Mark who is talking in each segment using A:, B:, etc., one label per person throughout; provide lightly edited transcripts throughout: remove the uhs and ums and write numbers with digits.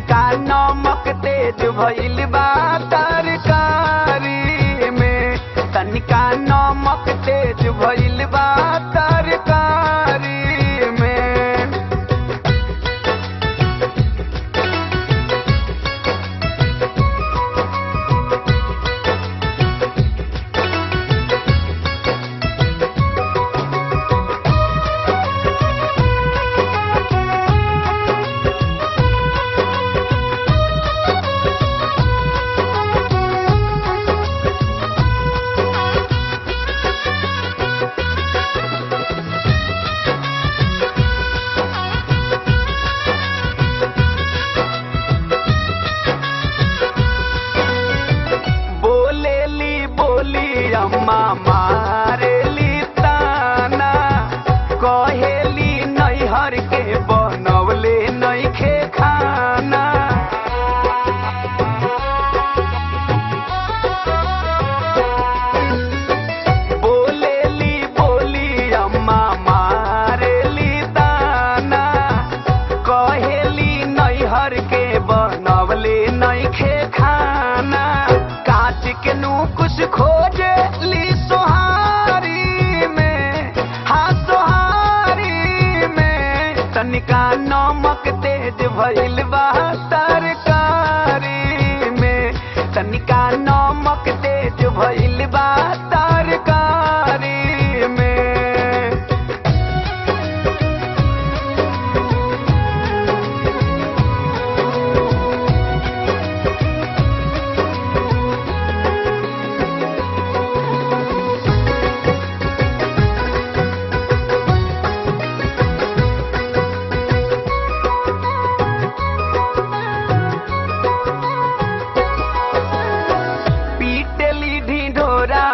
A: तनिका नमक तेज भइल बा तरकारी में, तनिका नमक तेज भइल बा तरकारी में। अम्मा मारेली ताना, कहेली नैहर के बनवले नइखे खाना। बोलेली बोली अम्मा मारेली ताना, कहेली नैहर के बनवले नइखे खाना। काच के नू कुछ खोजे ली सोहारी में, हाँ सोहारी में, तनिका नमक तेज भइल बा तरकारी में, तनिका नमक तेज भइल बा तरकारी में।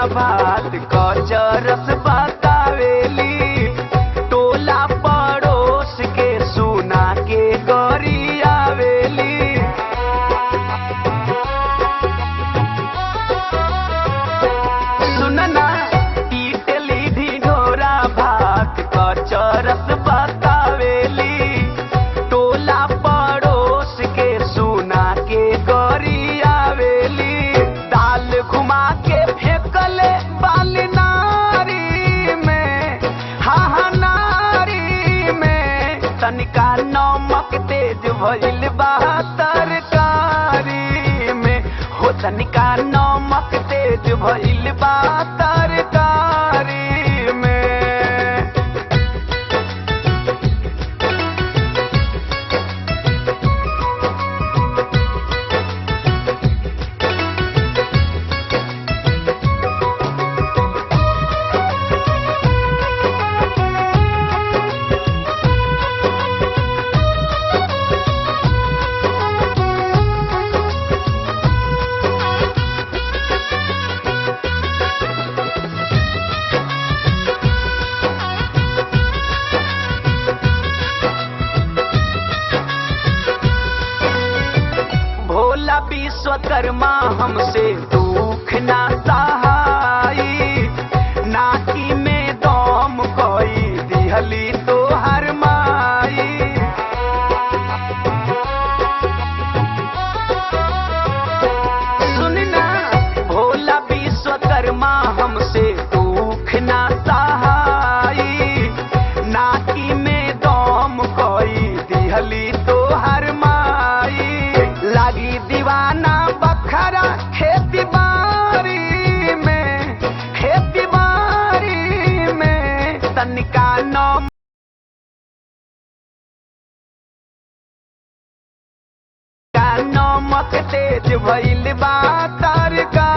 A: बात कचरस बतावेली, टोला पड़ोस के सुना के गरियावेली। सुनना पीटली ढिढोरा भात कचरस बतावेली, टोला पड़ोस के सुना के गरियावेली। दाल घुमा के फेंकले बाल नारी में, हाँ हाँ नारी में, तनिका नमक तेज भइल बा तरकारी में, हो तनिका नमक तेज भइल बा तरकारी में। भोला विश्वकर्मा हमसे दुख ना सहाई, नाकी में दम कई दिहली तोहर माई। सुनना भोला विश्वकर्मा हमसे दुख ना सहाई, नाकी में दम कई दिहली तोहर माई। लागी दीवाना बखरा खेती बारी में, खेती बारी में, तनिका नमक तेज भइल बा तरकारी।